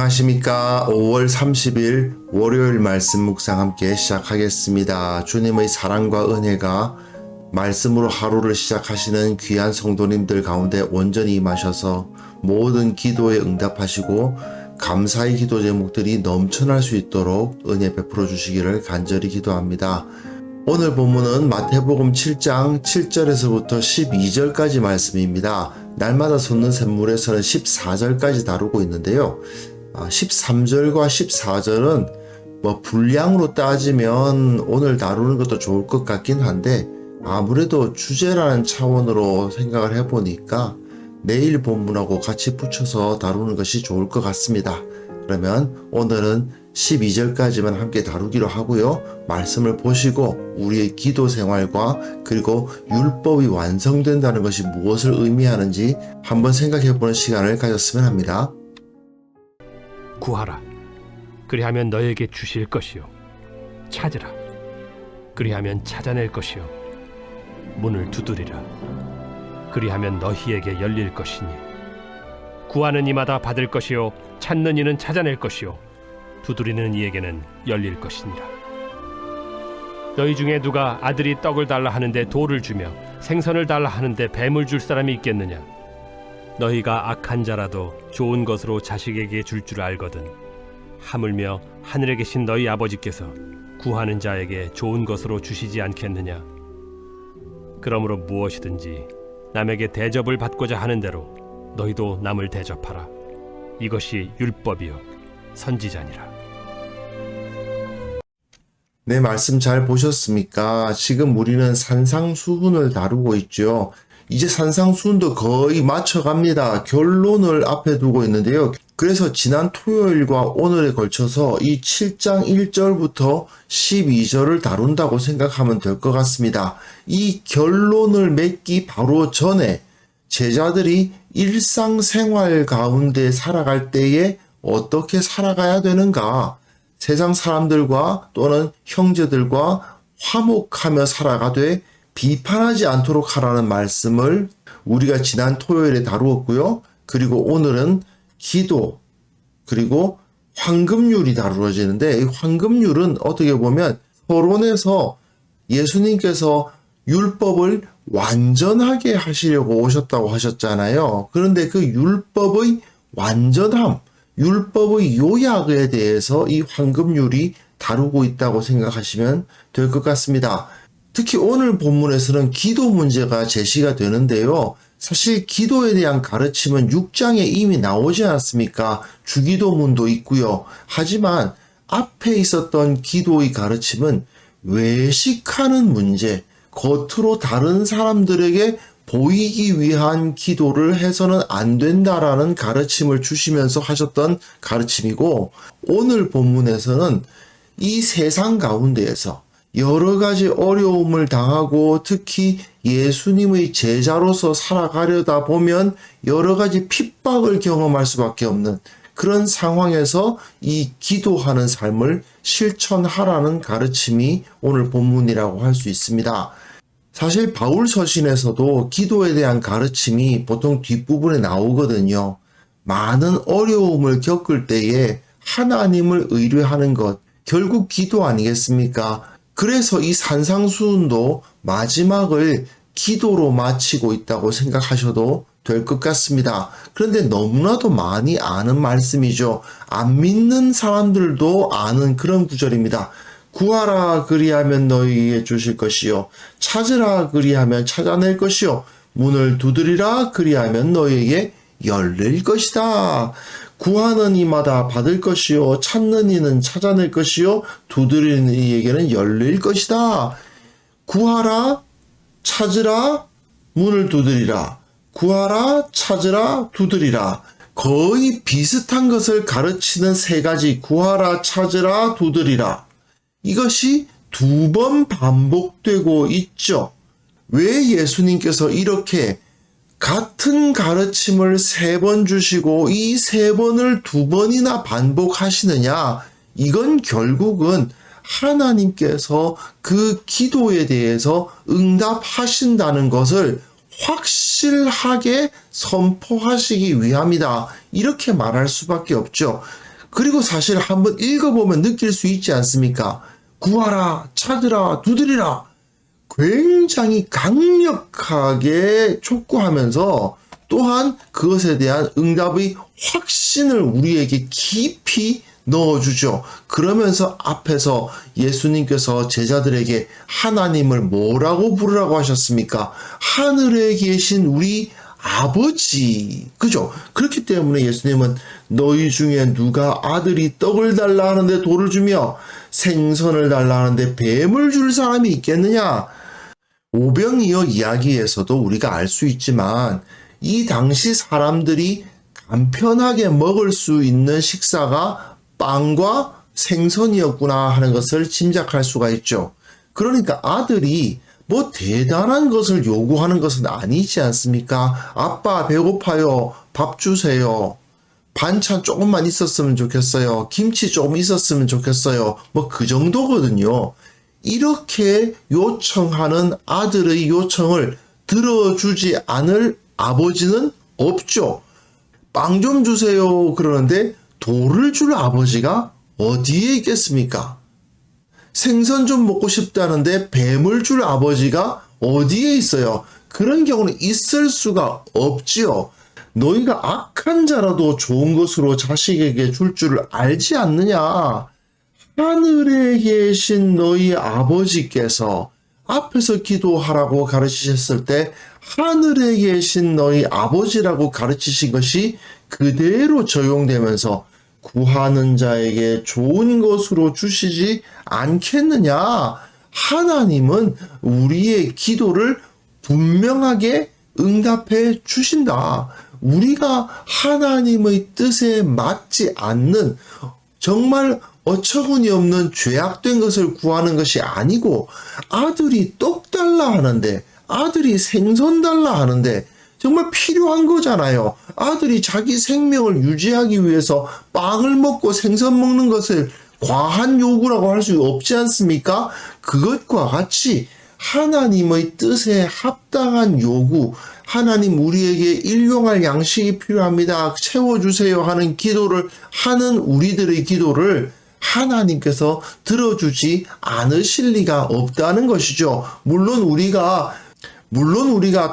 안녕하십니까. 5월 30일 월요일 말씀 묵상 함께 시작하겠습니다. 주님의 사랑과 은혜가 말씀으로 하루를 시작하시는 귀한 성도님들 가운데 온전히 임하셔서 모든 기도에 응답하시고 감사의 기도 제목들이 넘쳐날 수 있도록 은혜 베풀어 주시기를 간절히 기도합니다. 오늘 본문은 마태복음 7장 7절에서부터 12절까지 말씀입니다. 날마다 솟는 샘물에서는 14절까지 다루고 있는데요. 13절과 14절은 분량으로 따지면 오늘 다루는 것도 좋을 것 같긴 한데 아무래도 주제라는 차원으로 생각을 해보니까 내일 본문하고 같이 붙여서 다루는 것이 좋을 것 같습니다. 그러면 오늘은 12절까지만 함께 다루기로 하고요. 말씀을 보시고 우리의 기도 생활과 그리고 율법이 완성된다는 것이 무엇을 의미하는지 한번 생각해보는 시간을 가졌으면 합니다. 구하라. 그리하면 너에게 주실 것이요. 찾으라. 그리하면 찾아낼 것이요. 문을 두드리라. 그리하면 너희에게 열릴 것이니. 구하는 이마다 받을 것이요. 찾는 이는 찾아낼 것이요. 두드리는 이에게는 열릴 것이니라. 너희 중에 누가 아들이 떡을 달라 하는데 돌을 주며 생선을 달라 하는데 뱀을 줄 사람이 있겠느냐? 너희가 악한 자라도 좋은 것으로 자식에게 줄 줄 알거든. 하물며 하늘에 계신 너희 아버지께서 구하는 자에게 좋은 것으로 주시지 않겠느냐? 그러므로 무엇이든지 남에게 대접을 받고자 하는 대로 너희도 남을 대접하라. 이것이 율법이요 선지자니라. 네, 말씀 잘 보셨습니까? 지금 우리는 산상수훈을 다루고 있죠. 이제 산상수훈도 거의 맞춰갑니다. 결론을 앞에 두고 있는데요. 그래서 지난 토요일과 오늘에 걸쳐서 이 7장 1절부터 12절을 다룬다고 생각하면 될 것 같습니다. 이 결론을 맺기 바로 전에 제자들이 일상생활 가운데 살아갈 때에 어떻게 살아가야 되는가? 세상 사람들과 또는 형제들과 화목하며 살아가되 비판하지 않도록 하라는 말씀을 우리가 지난 토요일에 다루었고요. 그리고 오늘은 기도 그리고 황금률이 다루어지는데 이 황금률은 어떻게 보면 서론에서 예수님께서 율법을 완전하게 하시려고 오셨다고 하셨잖아요. 그런데 그 율법의 완전함, 율법의 요약에 대해서 이 황금률이 다루고 있다고 생각하시면 될 것 같습니다. 특히 오늘 본문에서는 기도 문제가 제시가 되는데요. 사실 기도에 대한 가르침은 6장에 이미 나오지 않았습니까? 주기도문도 있고요. 하지만 앞에 있었던 기도의 가르침은 외식하는 문제, 겉으로 다른 사람들에게 보이기 위한 기도를 해서는 안 된다라는 가르침을 주시면서 하셨던 가르침이고, 오늘 본문에서는 이 세상 가운데에서 여러 가지 어려움을 당하고 특히 예수님의 제자로서 살아가려다 보면 여러 가지 핍박을 경험할 수밖에 없는 그런 상황에서 이 기도하는 삶을 실천하라는 가르침이 오늘 본문이라고 할 수 있습니다. 사실 바울 서신에서도 기도에 대한 가르침이 보통 뒷부분에 나오거든요. 많은 어려움을 겪을 때에 하나님을 의뢰하는 것, 결국 기도 아니겠습니까? 그래서 이 산상수훈도 마지막을 기도로 마치고 있다고 생각하셔도 될 것 같습니다. 그런데 너무나도 많이 아는 말씀이죠. 안 믿는 사람들도 아는 그런 구절입니다. 구하라 그리하면 너희에게 주실 것이요. 찾으라 그리하면 찾아낼 것이요. 문을 두드리라 그리하면 너희에게 열릴 것이다. 구하는 이마다 받을 것이요. 찾는 이는 찾아낼 것이요. 두드리는 이에게는 열릴 것이다. 구하라, 찾으라, 문을 두드리라. 구하라, 찾으라, 두드리라. 거의 비슷한 것을 가르치는 세 가지 구하라, 찾으라, 두드리라. 이것이 2번 반복되고 있죠. 왜 예수님께서 이렇게 같은 가르침을 3번 주시고 이 3번을 2번이나 반복하시느냐? 이건 결국은 하나님께서 그 기도에 대해서 응답하신다는 것을 확실하게 선포하시기 위함이다. 이렇게 말할 수밖에 없죠. 그리고 사실 한번 읽어보면 느낄 수 있지 않습니까? 구하라, 찾으라, 두드리라. 굉장히 강력하게 촉구하면서 또한 그것에 대한 응답의 확신을 우리에게 깊이 넣어주죠. 그러면서 앞에서 예수님께서 제자들에게 하나님을 뭐라고 부르라고 하셨습니까? 하늘에 계신 우리 아버지. 그죠? 그렇기 때문에 예수님은 너희 중에 누가 아들이 떡을 달라 하는데 돌을 주며 생선을 달라 하는데 뱀을 줄 사람이 있겠느냐? 오병이어 이야기에서도 우리가 알 수 있지만 이 당시 사람들이 간편하게 먹을 수 있는 식사가 빵과 생선이었구나 하는 것을 짐작할 수가 있죠. 그러니까 아들이 뭐 대단한 것을 요구하는 것은 아니지 않습니까? 아빠 배고파요. 밥 주세요. 반찬 조금만 있었으면 좋겠어요. 김치 조금 있었으면 좋겠어요. 뭐 그 정도거든요. 이렇게 요청하는 아들의 요청을 들어주지 않을 아버지는 없죠. 빵 좀 주세요. 그러는데 돌을 줄 아버지가 어디에 있겠습니까? 생선 좀 먹고 싶다는데 뱀을 줄 아버지가 어디에 있어요? 그런 경우는 있을 수가 없지요. 너희가 악한 자라도 좋은 것으로 자식에게 줄 줄을 알지 않느냐? 하늘에 계신 너희 아버지께서 앞에서 기도하라고 가르치셨을 때 하늘에 계신 너희 아버지라고 가르치신 것이 그대로 적용되면서 구하는 자에게 좋은 것으로 주시지 않겠느냐? 하나님은 우리의 기도를 분명하게 응답해 주신다. 우리가 하나님의 뜻에 맞지 않는 정말 어처구니 없는 죄악된 것을 구하는 것이 아니고 아들이 떡 달라 하는데 아들이 생선 달라 하는데 정말 필요한 거잖아요. 아들이 자기 생명을 유지하기 위해서 빵을 먹고 생선 먹는 것을 과한 요구라고 할 수 없지 않습니까? 그것과 같이 하나님의 뜻에 합당한 요구, 하나님 우리에게 일용할 양식이 필요합니다. 채워주세요 하는 기도를 하는 우리들의 기도를 하나님께서 들어주지 않으실 리가 없다는 것이죠. 물론 우리가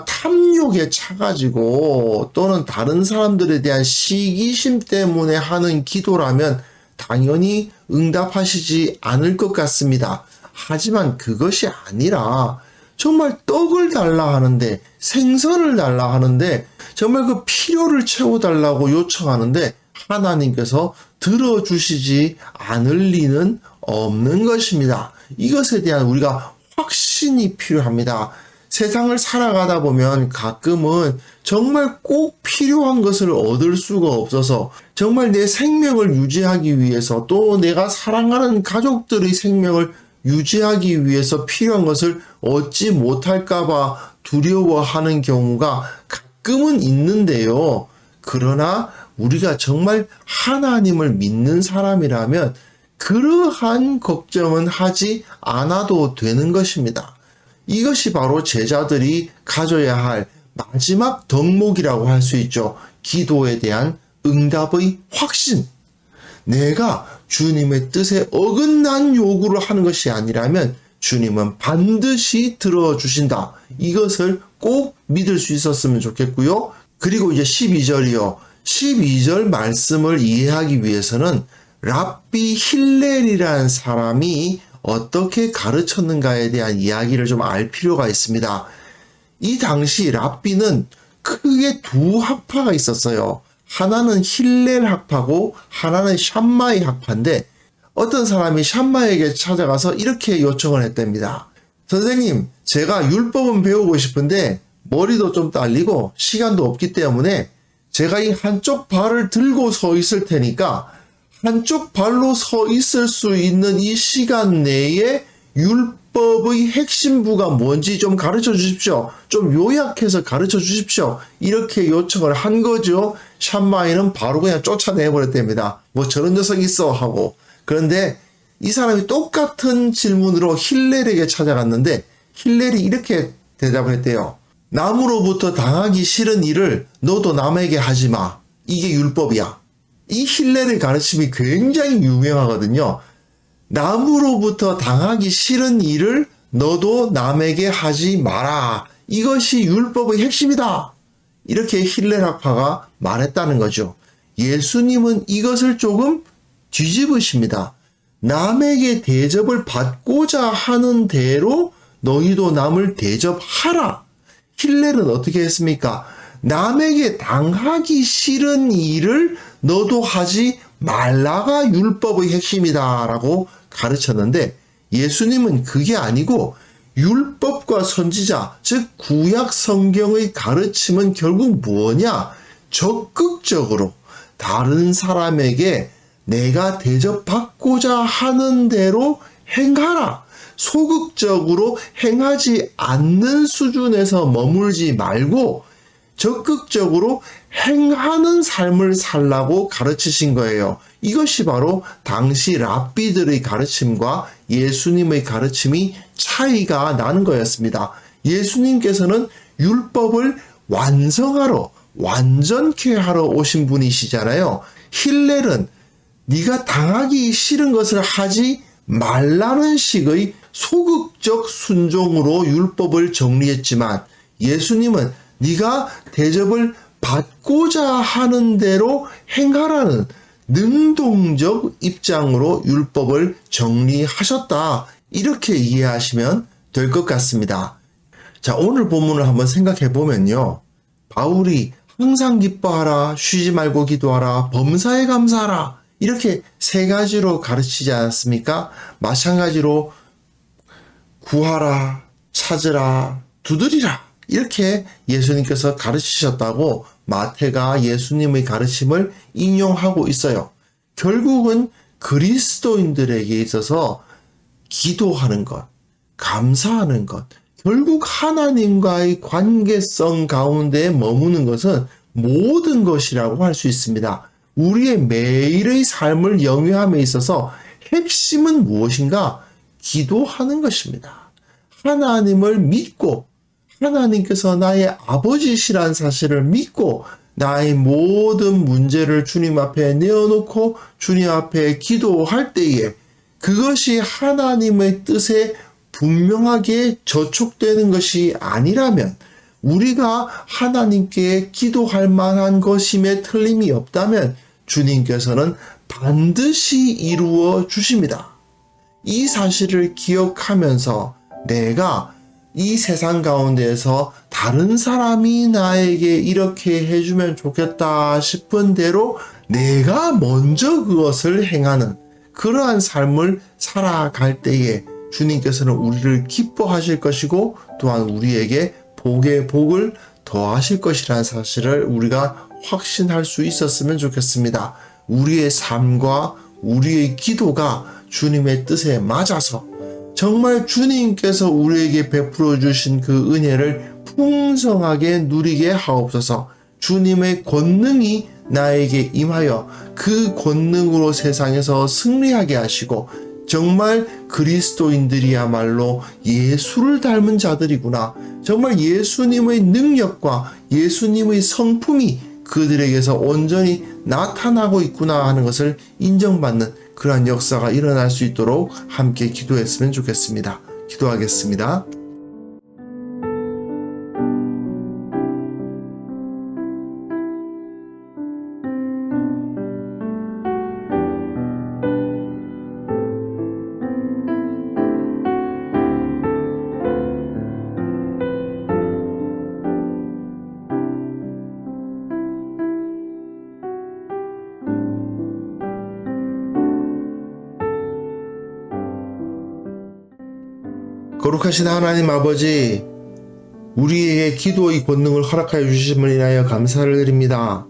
탐욕에 차가지고 또는 다른 사람들에 대한 시기심 때문에 하는 기도라면 당연히 응답하시지 않을 것 같습니다. 하지만 그것이 아니라 정말 떡을 달라 하는데 생선을 달라 하는데 정말 그 필요를 채워달라고 요청하는데 하나님께서 들어주시지 않을 리는 없는 것입니다. 이것에 대한 우리가 확신이 필요합니다. 세상을 살아가다 보면 가끔은 정말 꼭 필요한 것을 얻을 수가 없어서 정말 내 생명을 유지하기 위해서 또 내가 사랑하는 가족들의 생명을 유지하기 위해서 필요한 것을 얻지 못할까봐 두려워하는 경우가 가끔은 있는데요. 그러나 우리가 정말 하나님을 믿는 사람이라면 그러한 걱정은 하지 않아도 되는 것입니다. 이것이 바로 제자들이 가져야 할 마지막 덕목이라고 할 수 있죠. 기도에 대한 응답의 확신. 내가 주님의 뜻에 어긋난 요구를 하는 것이 아니라면 주님은 반드시 들어주신다. 이것을 꼭 믿을 수 있었으면 좋겠고요. 그리고 이제 12절이요. 12절 말씀을 이해하기 위해서는 랍비 힐렐이라는 사람이 어떻게 가르쳤는가에 대한 이야기를 좀 알 필요가 있습니다. 이 당시 랍비는 크게 두 학파가 있었어요. 하나는 힐렐 학파고 하나는 샴마이 학파인데 어떤 사람이 샴마에게 찾아가서 이렇게 요청을 했답니다. 선생님, 제가 율법은 배우고 싶은데 머리도 좀 딸리고 시간도 없기 때문에 제가 이 한쪽 발을 들고 서 있을 테니까 한쪽 발로 서 있을 수 있는 이 시간 내에 율법의 핵심부가 뭔지 좀 가르쳐 주십시오. 좀 요약해서 가르쳐 주십시오. 이렇게 요청을 한 거죠. 샴마이는 바로 그냥 쫓아내버렸답니다. 뭐 저런 녀석이 있어 하고. 그런데 이 사람이 똑같은 질문으로 힐렐에게 찾아갔는데 힐렐이 이렇게 대답을 했대요. 남으로부터 당하기 싫은 일을 너도 남에게 하지 마. 이게 율법이야. 이 힐렐의 가르침이 굉장히 유명하거든요. 남으로부터 당하기 싫은 일을 너도 남에게 하지 마라. 이것이 율법의 핵심이다. 이렇게 힐렐 학파가 말했다는 거죠. 예수님은 이것을 조금 뒤집으십니다. 남에게 대접을 받고자 하는 대로 너희도 남을 대접하라. 힐렐은 어떻게 했습니까? 남에게 당하기 싫은 일을 너도 하지 말라가 율법의 핵심이다 라고 가르쳤는데, 예수님은 그게 아니고 율법과 선지자, 즉 구약 성경의 가르침은 결국 뭐냐? 적극적으로 다른 사람에게 내가 대접받고자 하는 대로 행하라. 소극적으로 행하지 않는 수준에서 머물지 말고 적극적으로 행하는 삶을 살라고 가르치신 거예요. 이것이 바로 당시 랍비들의 가르침과 예수님의 가르침이 차이가 나는 거였습니다. 예수님께서는 율법을 완성하러, 완전케 하러 오신 분이시잖아요. 힐렐은 네가 당하기 싫은 것을 하지 말라는 식의 소극적 순종으로 율법을 정리했지만, 예수님은 네가 대접을 받고자 하는 대로 행하라는 능동적 입장으로 율법을 정리하셨다. 이렇게 이해하시면 될 것 같습니다. 자, 오늘 본문을 한번 생각해 보면요. 바울이 항상 기뻐하라, 쉬지 말고 기도하라, 범사에 감사하라, 이렇게 세 가지로 가르치지 않았습니까? 마찬가지로 구하라, 찾으라, 두드리라, 이렇게 예수님께서 가르치셨다고 마태가 예수님의 가르침을 인용하고 있어요. 결국은 그리스도인들에게 있어서 기도하는 것, 감사하는 것, 결국 하나님과의 관계성 가운데 머무는 것은 모든 것이라고 할 수 있습니다. 우리의 매일의 삶을 영위함에 있어서 핵심은 무엇인가? 기도하는 것입니다. 하나님을 믿고, 하나님께서 나의 아버지시란 사실을 믿고 나의 모든 문제를 주님 앞에 내어놓고 주님 앞에 기도할 때에 그것이 하나님의 뜻에 분명하게 저촉되는 것이 아니라면, 우리가 하나님께 기도할 만한 것임에 틀림이 없다면 주님께서는 반드시 이루어 주십니다. 이 사실을 기억하면서 내가 이 세상 가운데에서 다른 사람이 나에게 이렇게 해주면 좋겠다 싶은 대로 내가 먼저 그것을 행하는 그러한 삶을 살아갈 때에 주님께서는 우리를 기뻐하실 것이고 또한 우리에게 복의 복을 더하실 것이라는 사실을 우리가 확신할 수 있었으면 좋겠습니다. 우리의 삶과 우리의 기도가 주님의 뜻에 맞아서 정말 주님께서 우리에게 베풀어 주신 그 은혜를 풍성하게 누리게 하옵소서. 주님의 권능이 나에게 임하여 그 권능으로 세상에서 승리하게 하시고, 정말 그리스도인들이야말로 예수를 닮은 자들이구나, 정말 예수님의 능력과 예수님의 성품이 그들에게서 온전히 나타나고 있구나 하는 것을 인정받는 그러한 역사가 일어날 수 있도록 함께 기도했으면 좋겠습니다. 기도하겠습니다. 거룩하신 하나님 아버지, 우리에게 기도의 권능을 허락하여 주심을 인하여 감사를 드립니다.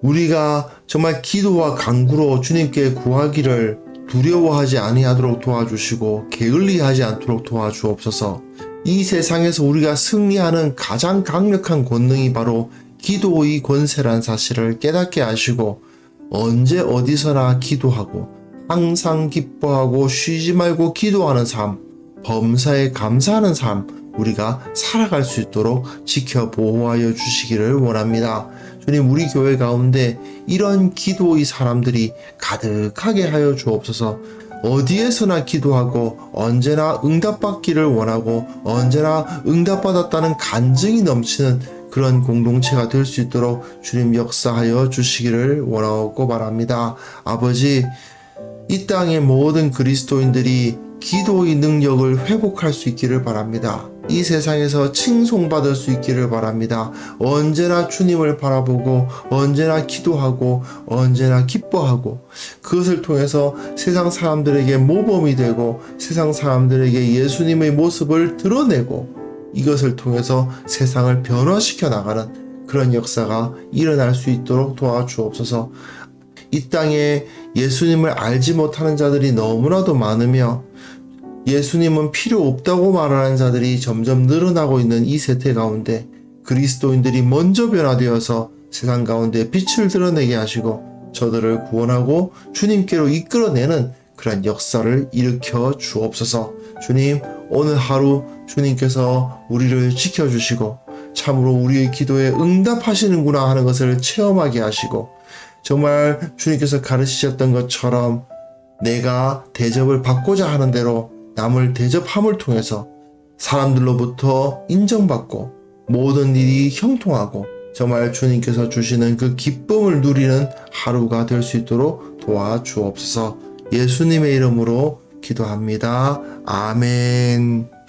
우리가 정말 기도와 간구로 주님께 구하기를 두려워하지 아니하도록 도와주시고 게을리하지 않도록 도와주옵소서. 이 세상에서 우리가 승리하는 가장 강력한 권능이 바로 기도의 권세란 사실을 깨닫게 하시고, 언제 어디서나 기도하고 항상 기뻐하고 쉬지 말고 기도하는 삶, 범사에 감사하는 삶, 우리가 살아갈 수 있도록 지켜 보호하여 주시기를 원합니다. 주님, 우리 교회 가운데 이런 기도의 사람들이 가득하게 하여 주옵소서. 어디에서나 기도하고 언제나 응답받기를 원하고 언제나 응답받았다는 간증이 넘치는 그런 공동체가 될 수 있도록 주님 역사하여 주시기를 원하고 바랍니다. 아버지, 이 땅의 모든 그리스도인들이 기도의 능력을 회복할 수 있기를 바랍니다. 이 세상에서 칭송받을 수 있기를 바랍니다. 언제나 주님을 바라보고 언제나 기도하고 언제나 기뻐하고 그것을 통해서 세상 사람들에게 모범이 되고 세상 사람들에게 예수님의 모습을 드러내고 이것을 통해서 세상을 변화시켜 나가는 그런 역사가 일어날 수 있도록 도와주옵소서. 이 땅에 예수님을 알지 못하는 자들이 너무나도 많으며 예수님은 필요 없다고 말하는 자들이 점점 늘어나고 있는 이 세태 가운데 그리스도인들이 먼저 변화되어서 세상 가운데 빛을 드러내게 하시고 저들을 구원하고 주님께로 이끌어내는 그런 역사를 일으켜 주옵소서. 주님, 오늘 하루 주님께서 우리를 지켜주시고 참으로 우리의 기도에 응답하시는구나 하는 것을 체험하게 하시고 정말 주님께서 가르치셨던 것처럼 내가 대접을 받고자 하는 대로 남을 대접함을 통해서 사람들로부터 인정받고 모든 일이 형통하고 정말 주님께서 주시는 그 기쁨을 누리는 하루가 될 수 있도록 도와주옵소서. 예수님의 이름으로 기도합니다. 아멘.